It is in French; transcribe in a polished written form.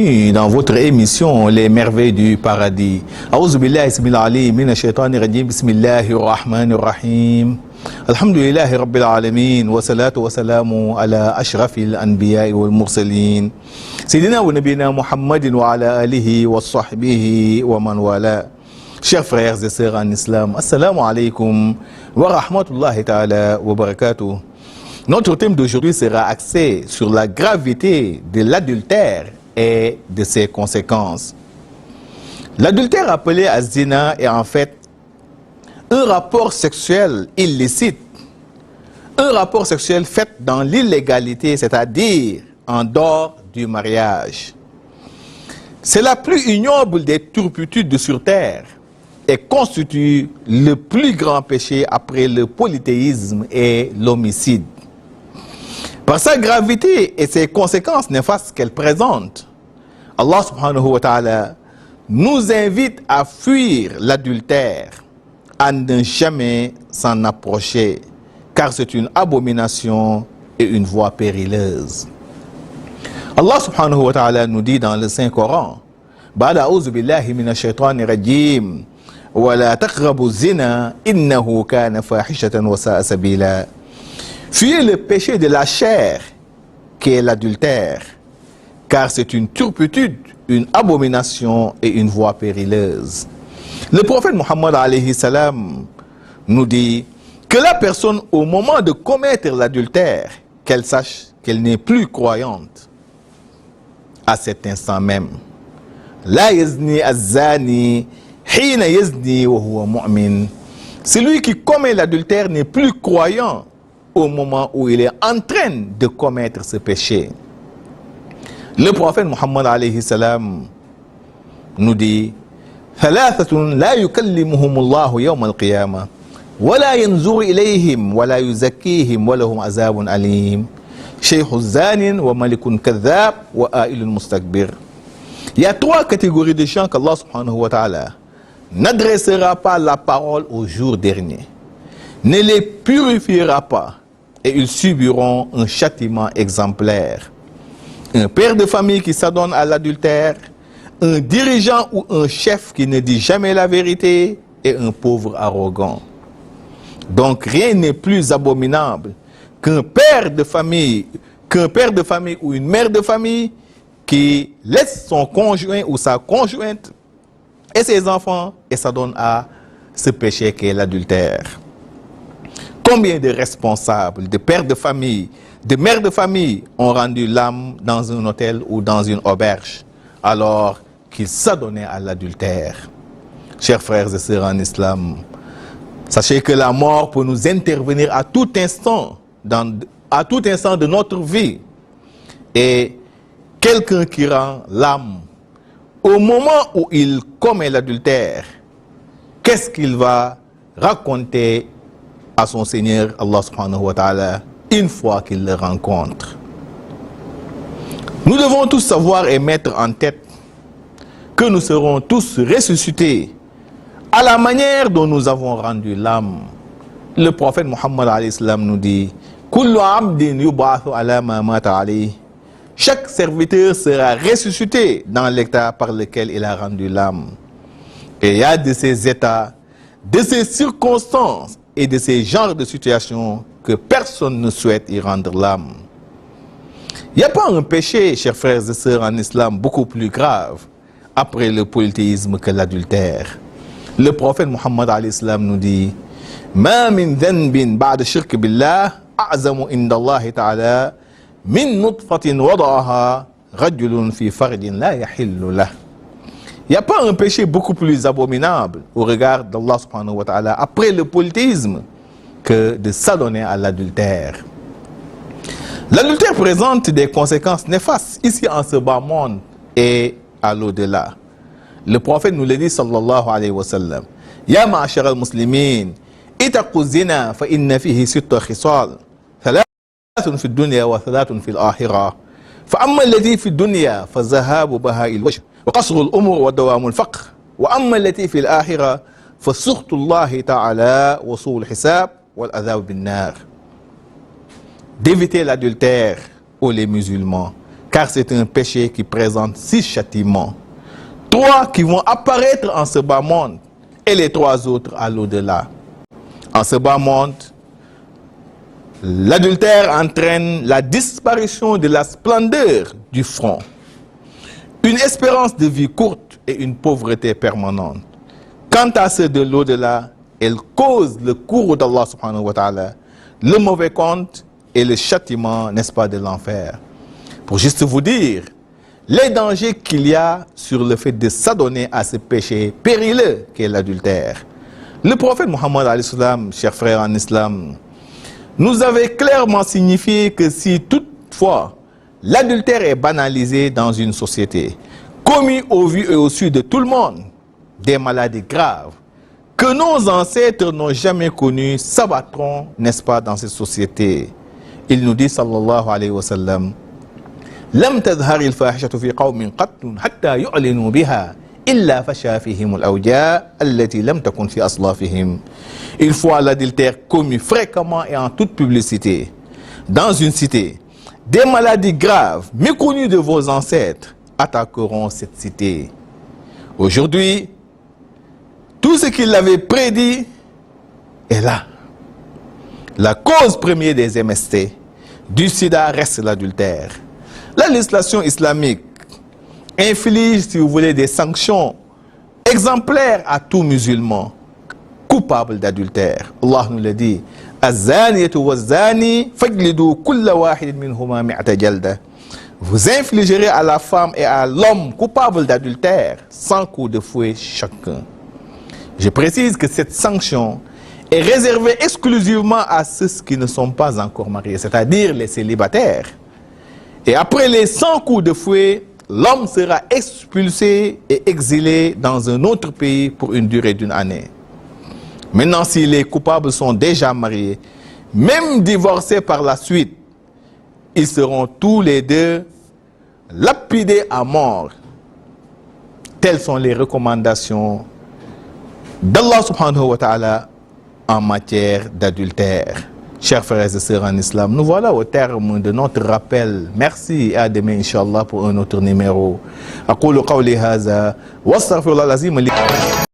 Dans votre émission Les Merveilles du Paradis. A'oudhu billahi ismil alim minash shaitanir rajim. Bismillahir rahmanir rahim. Alhamdulillahi rabbil alamin wa salatu wa salamu ala ashrafil anbiya'i wal mursalin. Sayyidina wa nabina Muhammadin wa ala alihi wa sahbihi wa man wala. Chers frères et sœurs en islam, assalamu alaikum wa rahmatullahi ta'ala wa barakatuh. Notre thème d'aujourd'hui sera axé sur la gravité de l'adultère et de ses conséquences. L'adultère appelé az-zina est en fait un rapport sexuel illicite, un rapport sexuel fait dans l'illégalité, c'est-à-dire en dehors du mariage. C'est la plus ignoble des turpitudes sur terre et constitue le plus grand péché après le polythéisme et l'homicide. Par sa gravité et ses conséquences néfastes qu'elle présente, Allah subhanahu wa ta'ala nous invite à fuir l'adultère, à ne jamais s'en approcher, car c'est une abomination et une voie périlleuse. Allah subhanahu wa ta'ala nous dit dans le Saint-Coran, Ba'da a'udhu billahi minash shaitanir rajim, wa la taqrabu zina innahu kana fahishatan wa sa'a sabila. Fuyez le péché de la chair, qui est l'adultère, car c'est une turpitude, une abomination et une voie périlleuse. Le prophète Mohammed alayhi salam nous dit que la personne, au moment de commettre l'adultère, qu'elle sache qu'elle n'est plus croyante à cet instant même. La yazni az-zani hina yazni wa huwa mu'min. Celui qui commet l'adultère n'est plus croyant au moment où il est en train de commettre ce péché. Le prophète Mohammed alayhi salam nous dit Thalathatun la yukallimuhum Allahu yawm al-qiyamah wa la yanzuru ilayhim wa la yuzakkihim wa lahum azabun alim shaykhun zanin wa malikun kadhab wa a'ilun mustakbir. Il y a trois catégories de gens qu'Allah subhanahu wa ta'ala n'adressera pas la parole au jour dernier, ne les purifiera pas, et ils subiront un châtiment exemplaire. Un père de famille qui s'adonne à l'adultère, un dirigeant ou un chef qui ne dit jamais la vérité, et un pauvre arrogant. Donc rien n'est plus abominable qu'un père de famille ou une mère de famille qui laisse son conjoint ou sa conjointe et ses enfants et s'adonne à ce péché qu'est l'adultère. Combien de responsables, de pères de famille, de mères de famille ont rendu l'âme dans un hôtel ou dans une auberge alors qu'ils s'adonnaient à l'adultère? Chers frères et sœurs en islam, sachez que la mort peut nous intervenir à tout instant de notre vie. Et quelqu'un qui rend l'âme au moment où il commet l'adultère, qu'est-ce qu'il va raconter à son Seigneur Allah subhanahu wa ta'ala une fois qu'il le rencontre? Nous devons tous savoir et mettre en tête que nous serons tous ressuscités à la manière dont nous avons rendu l'âme. Le prophète Mohammed alayhi salam nous dit Kullu abdin yub'athu ala ma mata alayhi. Chaque serviteur sera ressuscité dans l'état par lequel il a rendu l'âme. Et il y a de ces états, de ces circonstances et de ces genres de situations que personne ne souhaite y rendre l'âme. Il n'y a pas un péché, chers frères et sœurs en islam, beaucoup plus grave après le polythéisme que l'adultère. Le prophète Mohammed alayhi salam nous dit Ma min dhanbin ba'da shirk billah a'zamu inda Allah ta'ala min nutfatin wada'aha rajulun fi fardin la yahillu lah. Il n'y a pas un péché beaucoup plus abominable au regard d'Allah subhanahu wa ta'ala après le polythéisme que de s'adonner à l'adultère. L'adultère présente des conséquences néfastes ici en ce bas monde et à l'au-delà. Le prophète nous le dit sallallahu alayhi wa sallam Ya ma'ashara al-muslimin itaqu zina fa inna fihi sitta khisal thalathun fi dunya wa thalathun fi al-akhirah fa amma alladhi fi dunya fa zahabu baha'i al-wajh وقصر الأمور ودوام الفقر وأما التي في الآخرة فسخط الله تعالى وسوء الحساب والعذاب بالنار. D'éviter l'adultère, ô les musulmans, car c'est un péché qui présente 6 châtiments. 3 qui vont apparaître en ce bas monde et les 3 autres à l'au-delà. En ce bas monde, l'adultère entraîne la disparition de la splendeur du front, une espérance de vie courte et une pauvreté permanente. Quant à ceux de l'au-delà, elle cause le courroux d'Allah subhanahu wa ta'ala, le mauvais compte et le châtiment, n'est-ce pas, de l'enfer. Pour juste vous dire les dangers qu'il y a sur le fait de s'adonner à ce péché périlleux qu'est l'adultère. Le prophète Mohammed alayhi salam, chers frères en islam, nous avait clairement signifié que si toutefois l'adultère est banalisé dans une société, commis au vu et au su de tout le monde, des maladies graves que nos ancêtres n'ont jamais connues s'abattront, n'est-ce pas, dans cette société. Il nous dit, sallallahu alayhi wa sallam, لم تظهر الفاحشة في قوم قط حتى يعلنوا بها إلا فشى فيهم الأوجاع التي لم تكن في أصلافهم. Une fois l'adultère commis fréquemment et en toute publicité dans une cité, des maladies graves méconnues de vos ancêtres attaqueront cette cité. Aujourd'hui, tout ce qu'il avait prédit est là. La cause première des MST, du sida, reste l'adultère. La législation islamique inflige, si vous voulez, des sanctions exemplaires à tout musulman coupable d'adultère. Allah nous le dit. Vous infligerez à la femme et à l'homme coupable d'adultère 100 coups de fouet chacun. Je précise que cette sanction est réservée exclusivement à ceux qui ne sont pas encore mariés, c'est-à-dire les célibataires. Et après les 100 coups de fouet, l'homme sera expulsé et exilé dans un autre pays pour une durée d'1 année. Maintenant, si les coupables sont déjà mariés, même divorcés par la suite, ils seront tous les deux lapidés à mort. Telles sont les recommandations d'Allah subhanahu wa ta'ala en matière d'adultère. Chers frères et sœurs en islam, nous voilà au terme de notre rappel. Merci et à demain, Inch'Allah, pour un autre numéro. أقول قولي هذا واستغفر الله العظيم لي